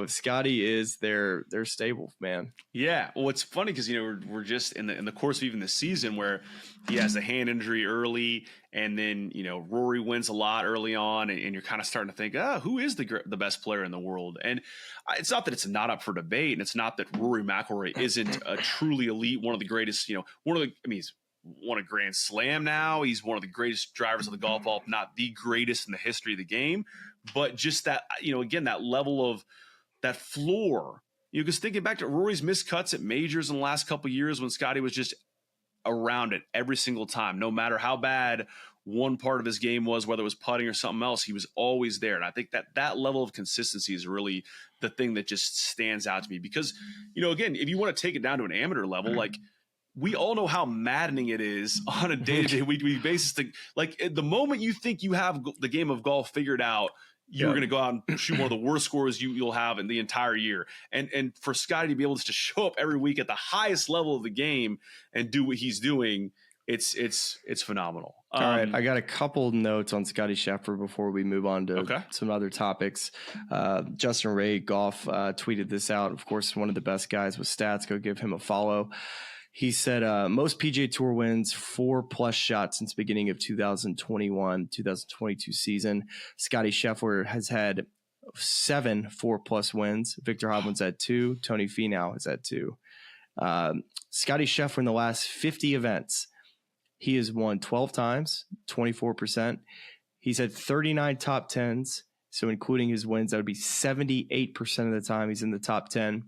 Scottie is their stable, man. Yeah. Well, it's funny because we're just in the course of even the season where he has a hand injury early, and then Rory wins a lot early on, and you're kind of starting to think, who is the best player in the world? And it's not that it's not up for debate, and it's not that Rory McIlroy isn't a truly elite, one of the greatest. He's won a Grand Slam now. He's one of the greatest drivers of the golf ball, not the greatest in the history of the game. But just that, again, that level of that floor, because thinking back to Rory's missed cuts at majors in the last couple of years when Scottie was just around it every single time, no matter how bad one part of his game was, whether it was putting or something else, he was always there. And I think that level of consistency is really the thing that just stands out to me because, again, if you want to take it down to an amateur level, like, we all know how maddening it is on a day-to-day, week-to-week basis. The moment you think you have the game of golf figured out, you're going to go out and shoot one of the worst scores you'll have in the entire year. And for Scottie to be able to show up every week at the highest level of the game and do what he's doing, it's phenomenal. All right, I got a couple notes on Scottie Scheffler before we move on to some other topics. Justin Ray Golf tweeted this out. Of course, one of the best guys with stats. Go give him a follow. He said most PGA Tour wins 4+ shots since beginning of 2021-2022 season. Scottie Scheffler has had 7 4+ wins. Victor Hovland's had 2. Tony Finau has had 2. Scottie Scheffler in the last 50 events, he has won 12 times, 24%. He's had 39 top 10s. So including his wins, that would be 78% of the time he's in the top 10.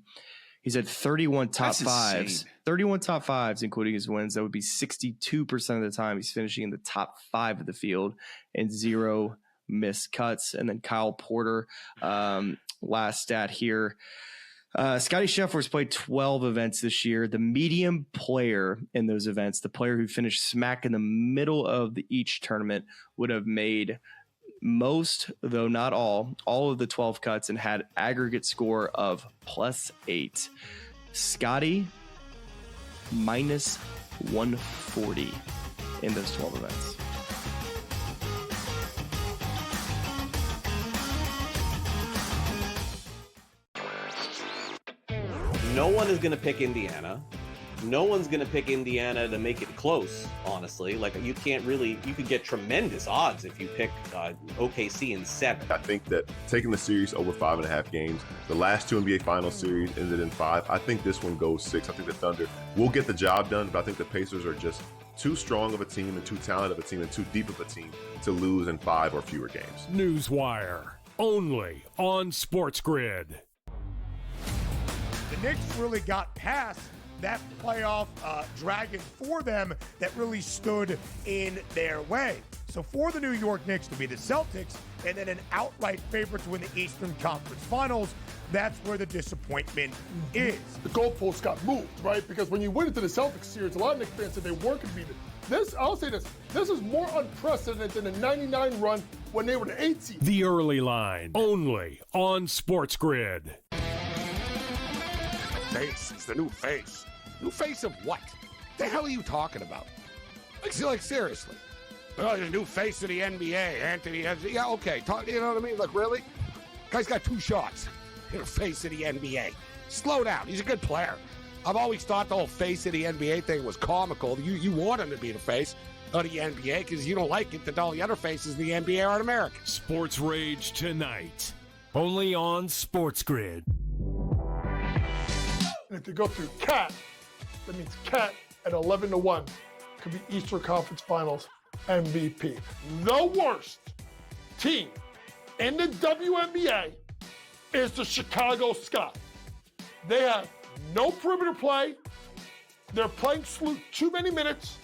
He's had 31 top 5s. 31 top 5s, including his wins. That would be 62% of the time he's finishing in the top 5 of the field and 0 missed cuts. And then Kyle Porter, last stat here. Scottie Scheffler's played 12 events this year. The medium player in those events, the player who finished smack in the middle of each tournament, would have made most, though not all of the 12 cuts and had aggregate score of +8. Scottie -140 in those 12 events. No one is going to pick Indiana. No one's going to pick Indiana to make it close, honestly. Like, you could get tremendous odds if you pick OKC in 7. I think that taking the series over 5.5 games, the last 2 NBA Finals series ended in 5. I think this one goes 6. I think the Thunder will get the job done, but I think the Pacers are just too strong of a team and too talented of a team and too deep of a team to lose in 5 or fewer games. Newswire, only on SportsGrid. The Knicks really got past that playoff dragon for them that really stood in their way. So for the New York Knicks to be the Celtics and then an outright favorite to win the Eastern Conference Finals, that's where the disappointment is. The goalpost got moved, right? Because when you went into the Celtics series, a lot of Knicks fans said they weren't going to beat it. I'll say this is more unprecedented than the 99 run when they were the 8th seed. The Early Line, only on SportsGrid. Face. It's the new face. New face of what? The hell are you talking about? Like seriously. Oh, the new face of the NBA, Anthony. Yeah, okay. You know what I mean? Like, really? Guy's got 2 shots. You're the face of the NBA. Slow down. He's a good player. I've always thought the whole face of the NBA thing was comical. You want him to be the face of the NBA because you don't like it that all the other faces in the NBA aren't American. Sports Rage tonight, only on SportsGrid. And if they go through Cat, that means Cat at 11-1 could be Eastern Conference Finals MVP. The worst team in the WNBA is the Chicago Sky. They have no perimeter play. They're playing too many minutes.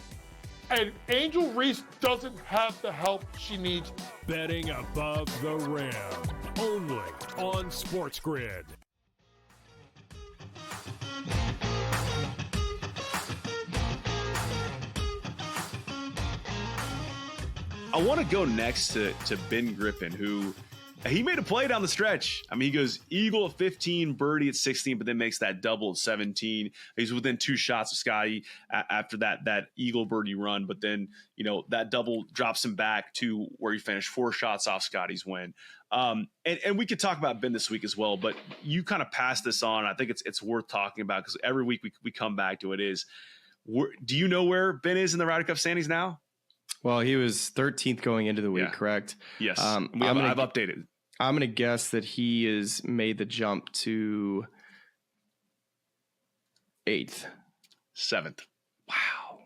And Angel Reese doesn't have the help she needs. Betting above the rim, only on SportsGrid. I want to go next to Ben Griffin, who he made a play down the stretch. I mean, he goes eagle at 15, birdie at 16, but then makes that double at 17. He's within 2 shots of Scottie after that eagle birdie run, but then, that double drops him back to where he finished 4 shots off Scottie's win. And we could talk about Ben this week as well, but you kind of passed this on. I think it's worth talking about because every week we come back to it. Do you know where Ben is in the Ryder Cup standings now? Well, he was 13th going into the week, correct? Yes. I've updated. I'm going to guess that he has made the jump to 8th. 7th. Wow.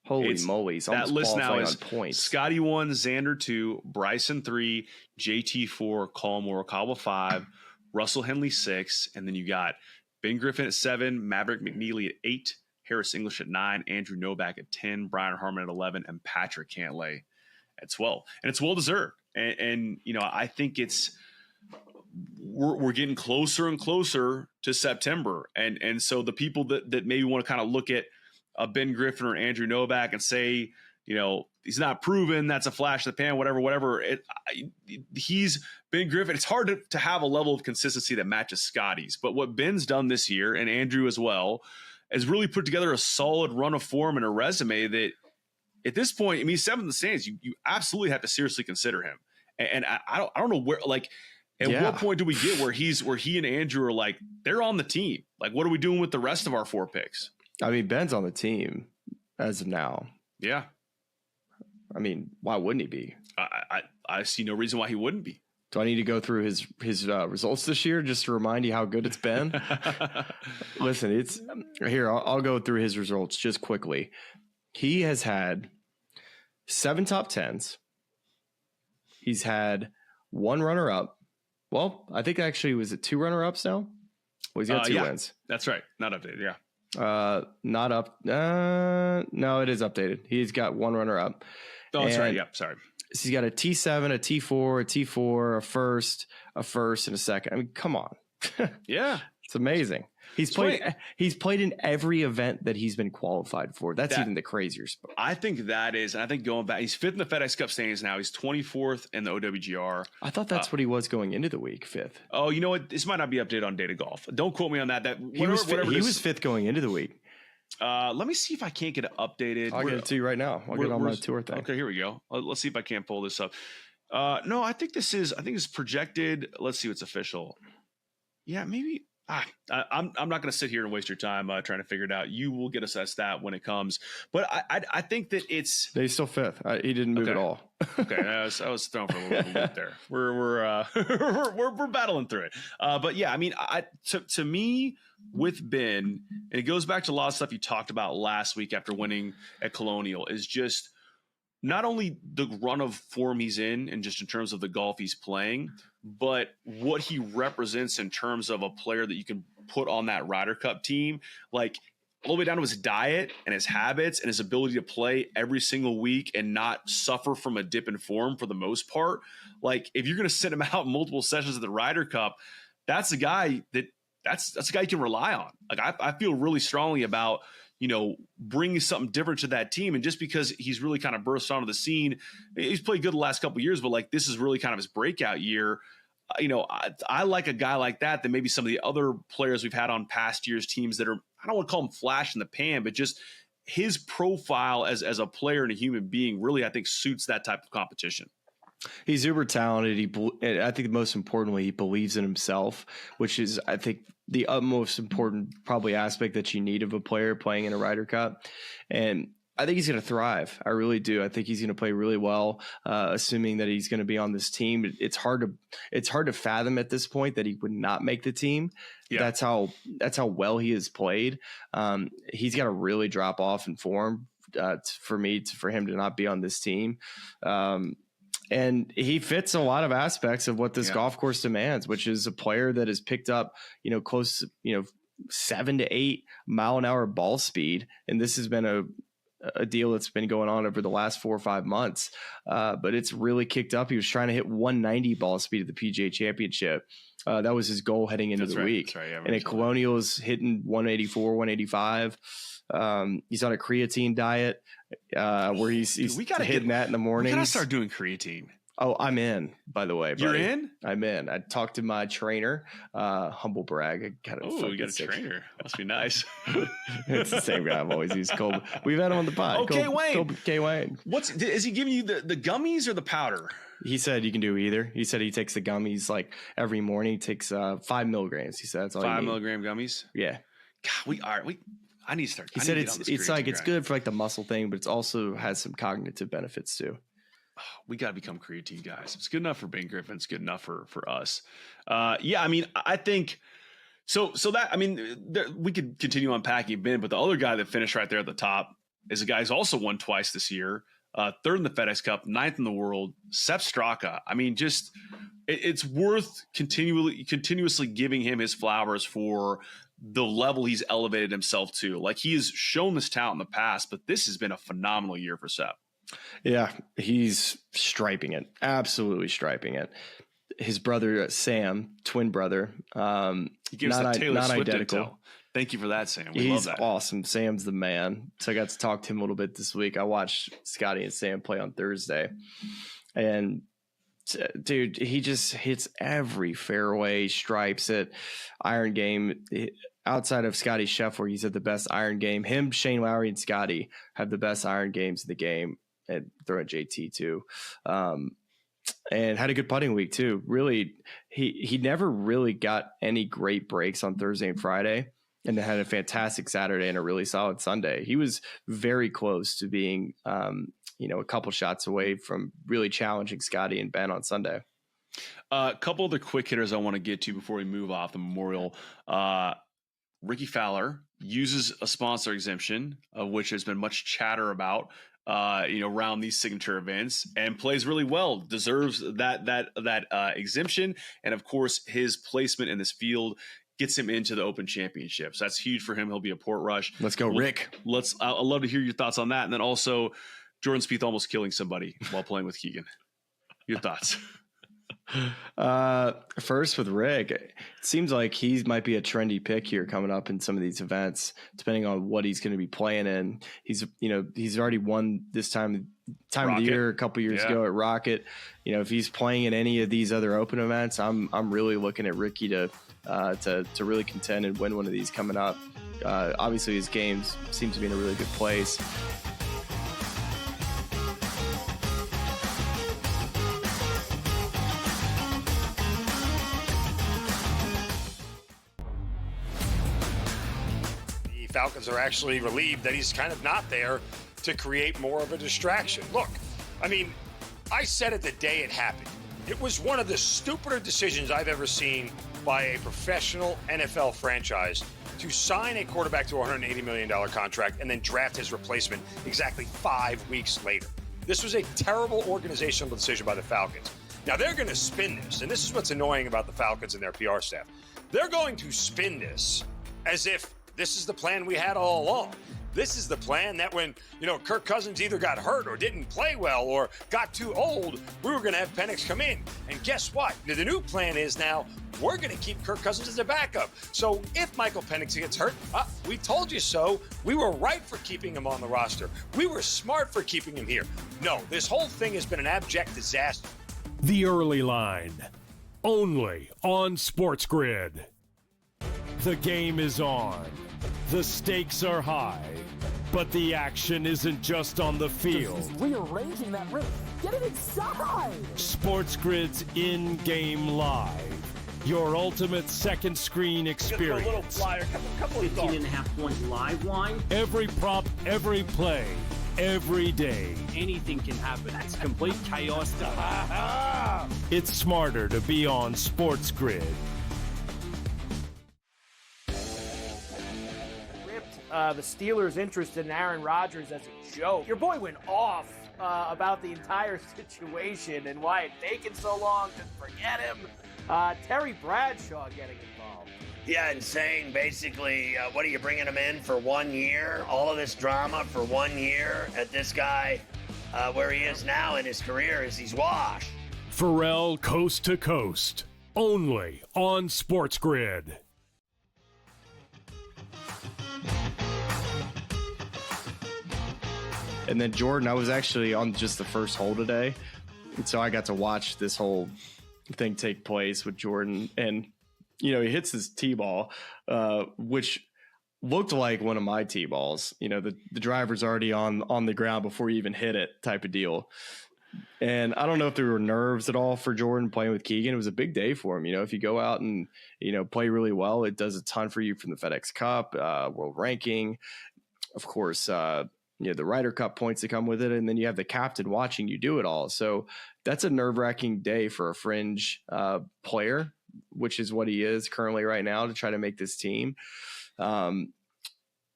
Holy moly. He's almost that list now qualifying is on points. Scottie 1, Xander 2, Bryson 3, JT 4, Colin Morikawa 5, Russell Henley 6, and then you got Ben Griffin at 7, Maverick McNeely at 8, Harris English at 9, Andrew Novak at 10, Brian Harman at 11, and Patrick Cantlay at 12. And it's well-deserved. And I think we're getting closer and closer to September. And so the people that maybe want to kind of look at Ben Griffin or Andrew Novak and say, he's not proven, that's a flash in the pan, whatever. He's Ben Griffin. It's hard to have a level of consistency that matches Scottie's. But what Ben's done this year, and Andrew as well, has really put together a solid run of form and a resume that at this point, I mean, he's 7th in the standings. You absolutely have to seriously consider him. And I don't know where, like, at what point do we get where he and Andrew are like, they're on the team? Like, what are we doing with the rest of our 4 picks? I mean, Ben's on the team as of now. Yeah. I mean, why wouldn't he be? I see no reason why he wouldn't be. Do I need to go through his results this year just to remind you how good it's been? Listen, it's here. I'll go through his results just quickly. He has had 7 top 10s. He's had 1 runner-up. Well, I think actually was it 2 runner-ups now? Well, he's got 2 wins. That's right. Not updated. Yeah. Not up. No, it is updated. He's got 1 runner-up. Oh, that's right. Yeah. Sorry. So he's got a T7, a T4, a T4, a first, and a second. I mean, come on. Yeah. It's amazing. He's played in every event that he's been qualified for. That's even the crazier spot. I think that is, and I think going back, he's 5th in the FedEx Cup standings now. He's 24th in the OWGR. I thought that's what he was going into the week, 5th. Oh, you know what? This might not be updated on Data Golf. Don't quote me on that. He was 5th going into the week. Let me see if I can't get it updated. I'll get it to you right now. I'll get on my tour thing. Okay, here we go. Let's see if I can't pull this up. No, I think it's projected. Let's see what's official. Yeah, maybe. I'm not going to sit here and waste your time trying to figure it out. You will get us that stat when it comes. But I think that it's he's still 5th. He didn't move at all. Okay, I was thrown for a little bit there. We're battling through it. But yeah, I mean, to me with Ben, and it goes back to a lot of stuff you talked about last week after winning at Colonial, is just not only the run of form he's in and just in terms of the golf he's playing, but what he represents in terms of a player that you can put on that Ryder Cup team, like all the way down to his diet and his habits and his ability to play every single week and not suffer from a dip in form for the most part. Like if you're going to send him out multiple sessions of the Ryder Cup, that's a guy that's a guy you can rely on. Like I feel really strongly about, bringing something different to that team. And just because he's really kind of burst onto the scene, he's played good the last couple of years, but like this is really kind of his breakout year. I like a guy like that than maybe some of the other players we've had on past years' teams that are, I don't want to call him flash in the pan, but just his profile as a player and a human being really, I think, suits that type of competition. He's uber talented. I think most importantly, he believes in himself, which is, I think, the utmost important probably aspect that you need of a player playing in a Ryder Cup. And I think he's going to thrive. I really do. I think he's going to play really well, assuming that he's going to be on this team. It's hard to fathom at this point that he would not make the team. Yeah. That's how well he has played. He's got to really drop off in form for him to not be on this team. And he fits a lot of aspects of what this golf course demands, which is a player that has picked up, close to, 7 to 8 mile an hour ball speed. And this has been a deal that's been going on over the last 4 or 5 months, but it's really kicked up. He was trying to hit 190 ball speed at the PGA Championship. That was his goal heading into the week. Right, yeah, and at Colonial is hitting 184, 185. He's on a creatine diet where he's hitting that in the morning. We gotta start doing creatine. Oh, I'm in, by the way. Buddy. You're in? I'm in. I talked to my trainer, humble brag. Oh, you got a trainer. Must be nice. It's the same guy I've always used. Cole. We've had him on the pod. K. Wayne. Is he giving you the gummies or the powder? He said you can do either. He said he takes the gummies like every morning. He takes 5 milligrams. He said that's all 5 milligram gummies? Yeah. God, I need to start. He said it's good for like the muscle thing, but it's also has some cognitive benefits too. We got to become creatine guys. It's good enough for Ben Griffin. It's good enough for us. Yeah, I mean, I think so that, I mean, we could continue unpacking Ben, but the other guy that finished right there at the top is a guy who's also won twice this year. 3rd in the FedEx Cup, 9th in the world, Sepp Straka. I mean, just it's worth continuously giving him his flowers for the level he's elevated himself to. Like, he has shown this talent in the past, but this has been a phenomenal year for Sepp. Yeah, he's striping it. Absolutely striping it. His brother, Sam, twin brother. He gives that Taylor Swift identical. Intel. Thank you for that, Sam. He's love that. Awesome. Sam's the man. So I got to talk to him a little bit this week. I watched Scottie and Sam play on Thursday. And dude, he just hits every fairway, stripes it, iron game. Outside of Scottie Scheffler, he's at the best iron game. Him, Shane Lowry, and Scottie have the best iron games in the game. And throw in JT too. And had a good putting week too. Really, he never really got any great breaks on Thursday and Friday, and then had a fantastic Saturday and a really solid Sunday. He was very close to being, a couple shots away from really challenging Scottie and Ben on Sunday. A couple other quick hitters I want to get to before we move off the Memorial. Ricky Fowler uses a sponsor exemption, which has been much chatter about. Around these signature events, and plays really well, deserves that exemption. And of course, his placement in this field gets him into the Open Championship. So that's huge for him. He'll be a Portrush. Let's go, Rick. I'd love to hear your thoughts on that. And then also Jordan Spieth almost killing somebody while playing with Keegan. Your thoughts? First with Rick, it seems like he might be a trendy pick here coming up in some of these events, depending on what he's going to be playing in. He's already won this time of the year a couple years ago at Rocket. If he's playing in any of these other Open events, I'm really looking at Ricky to really contend and win one of these coming up. Obviously his games seem to be in a really good place. Falcons are actually relieved that he's kind of not there to create more of a distraction. Look, I mean, I said it the day it happened. It was one of the stupider decisions I've ever seen by a professional NFL franchise to sign a quarterback to a $180 million contract and then draft his replacement exactly 5 weeks later. This was a terrible organizational decision by the Falcons. Now, they're going to spin this, and this is what's annoying about the Falcons and their PR staff. They're going to spin this as if this is the plan we had all along. This is the plan that when, Kirk Cousins either got hurt or didn't play well or got too old, we were going to have Penix come in. And guess what? The new plan is now we're going to keep Kirk Cousins as a backup. So if Michael Penix gets hurt, we told you so. We were right for keeping him on the roster. We were smart for keeping him here. No, this whole thing has been an abject disaster. The Early Line, only on SportsGrid. The game is on. The stakes are high, but the action isn't just on the field. He's rearranging that rim. Get it inside! SportsGrid's in-game live. Your ultimate second screen experience. A little flyer, couple 15.5 point live line. Every prop, every play, every day. Anything can happen. It's complete chaos. It's smarter to be on SportsGrid. The Steelers' interest in Aaron Rodgers as a joke. Your boy went off about the entire situation and why it taken so long to forget him. Terry Bradshaw getting involved. Yeah, and saying basically, what are you bringing him in for 1 year? All of this drama for 1 year at this guy, where he is now in his career is he's washed. Pharrell Coast to Coast, only on SportsGrid. And then Jordan, I was actually on just the first hole today, and so I got to watch this whole thing take place with Jordan. And he hits his tee ball, which looked like one of my tee balls. The driver's already on the ground before you even hit it, type of deal. And I don't know if there were nerves at all for Jordan playing with Keegan. It was a big day for him. If you go out and play really well, it does a ton for you from the FedEx Cup, world ranking, of course. The Ryder Cup points that come with it, and then you have the captain watching you do it all. So that's a nerve-wracking day for a fringe player, which is what he is currently right now, to try to make this team.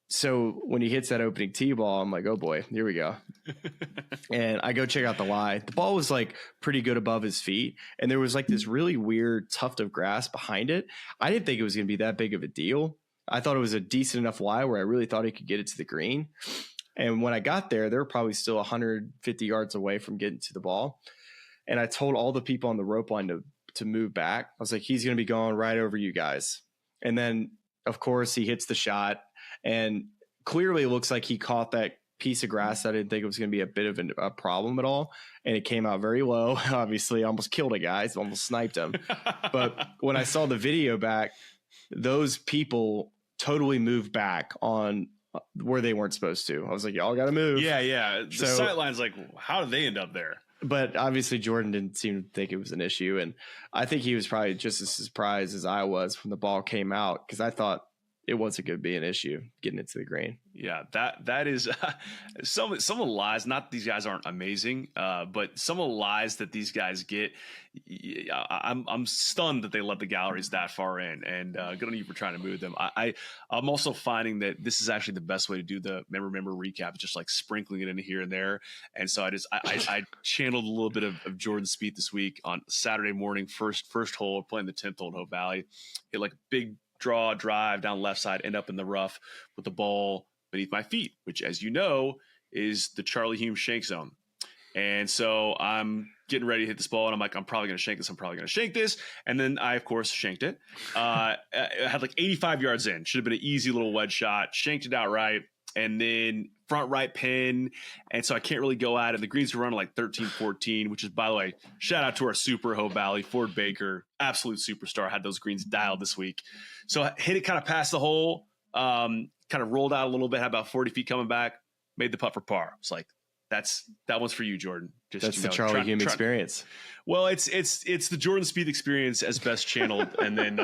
So when he hits that opening tee ball, I'm like, oh boy, here we go. And I go check out the lie. The ball was like pretty good above his feet, and there was like this really weird tuft of grass behind it. I didn't think it was going to be that big of a deal. I thought it was a decent enough lie where I really thought he could get it to the green. And when I got there, they were probably still 150 yards away from getting to the ball. And I told all the people on the rope line to move back. I was like, he's going to be going right over you guys. And then, of course, he hits the shot. And clearly it looks like he caught that piece of grass. I didn't think it was going to be a bit of a problem at all. And it came out very low. Obviously, almost killed a guy. Almost sniped him. But when I saw the video back, those people totally moved back on where they weren't supposed to. I was like, y'all got to move. Yeah. The sight line's like, how did they end up there? But obviously Jordan didn't seem to think it was an issue. And I think he was probably just as surprised as I was when the ball came out, because I thought it wasn't going to be an issue getting it to the green. Yeah, that is some of the lies. Not that these guys aren't amazing, but some of the lies that these guys get. I'm stunned that they let the galleries that far in, and good on you for trying to move them. I'm also finding that this is actually the best way to do the remember recap, just like sprinkling it in here and there. And so I channeled a little bit of Jordan Spieth this week on Saturday morning, first hole, playing the 10th hole at Hope Valley. Hit like a big draw drive down left side, end up in the rough with the ball beneath my feet, which, as you know, is the Charlie Hume shank zone. And so I'm getting ready to hit this ball, and I'm like, I'm probably going to shank this. And then I, of course, shanked it. I had like 85 yards in. Should have been an easy little wedge shot. Shanked it outright. And then front right pin. And so I can't really go at it. The greens were running like 13, 14, which is, by the way, shout out to our super Hope Valley, Ford Baker, absolute superstar, had those greens dialed this week. So I hit it kind of past the hole, kind of rolled out a little bit, had about 40 feet coming back, made the putt for par. It's like, that one's for you, Jordan. That's the Charlie Hume experience. Well, it's the Jordan Spieth experience as best channeled, and then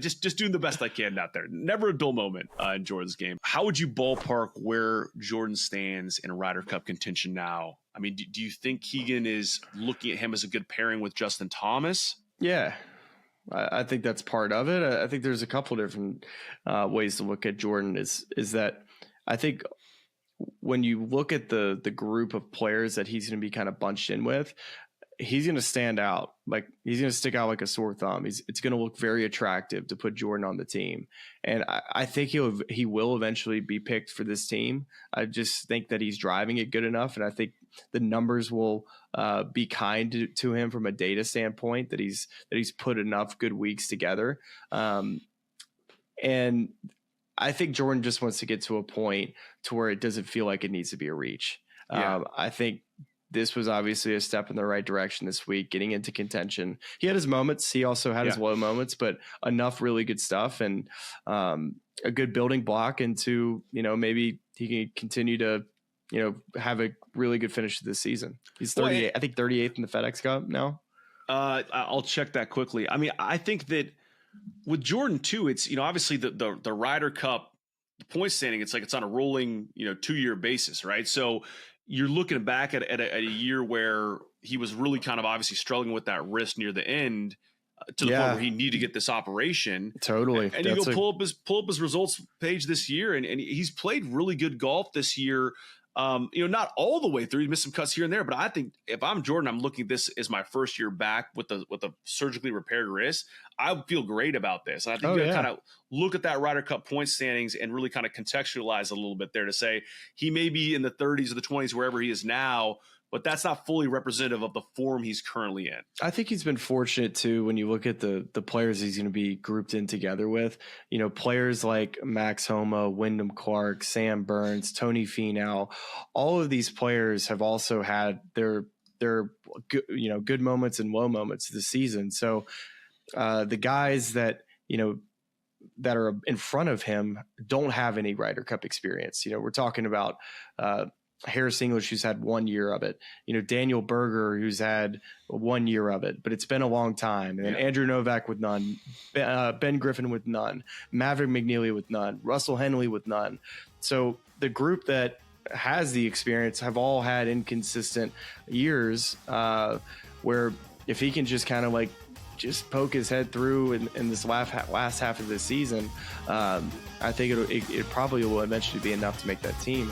just doing the best I can out there. Never a dull moment in Jordan's game. How would you ballpark where Jordan stands in Ryder Cup contention now? I mean, do you think Keegan is looking at him as a good pairing with Justin Thomas? Yeah, I think that's part of it. I think there's a couple different ways to look at Jordan. Is that I think when you look at the group of players that he's going to be kind of bunched in with, he's going to stand out. Like, he's going to stick out like a sore thumb. It's going to look very attractive to put Jordan on the team. And I think he will eventually be picked for this team. I just think that he's driving it good enough. And I think the numbers will be kind to him from a data standpoint, that he's put enough good weeks together. And I think Jordan just wants to get to a point to where it doesn't feel like it needs to be a reach. Yeah. I think this was obviously a step in the right direction this week, getting into contention. He had his moments. He also had his low moments, but enough really good stuff, and a good building block into, maybe he can continue to, have a really good finish to this season. He's 38, I think 38th in the FedEx Cup now. I'll check that quickly. I mean, I think that with Jordan too, it's, obviously the Ryder Cup, the point standing, it's like it's on a rolling, 2-year basis, right? So you're looking back at a year where he was really kind of obviously struggling with that wrist near the end, to the point where he needed to get this operation. Totally. And you go pull up his results page this year, and he's played really good golf this year. Not all the way through. He missed some cuts here and there, but I think if I'm Jordan, I'm looking at this as my first year back with a surgically repaired wrist. I feel great about this. And I think you got to kind of look at that Ryder Cup point standings and really kind of contextualize a little bit there to say he may be in the 30s or the 20s, wherever he is now, but that's not fully representative of the form he's currently in. I think he's been fortunate too when you look at the players he's going to be grouped in together with. Players like Max Homa, Wyndham Clark, Sam Burns, Tony Finau. All of these players have also had their good moments and low moments this season. So the guys that are in front of him don't have any Ryder Cup experience. We're talking about Harris English, who's had 1 year of it, Daniel Berger, who's had 1 year of it, but it's been a long time. And then Andrew Novak with none, Ben Griffin with none, Maverick McNeely with none, Russell Henley with none. So the group that has the experience have all had inconsistent years where if he can just kind of just poke his head through in this last half of the season, I think it probably will eventually be enough to make that team.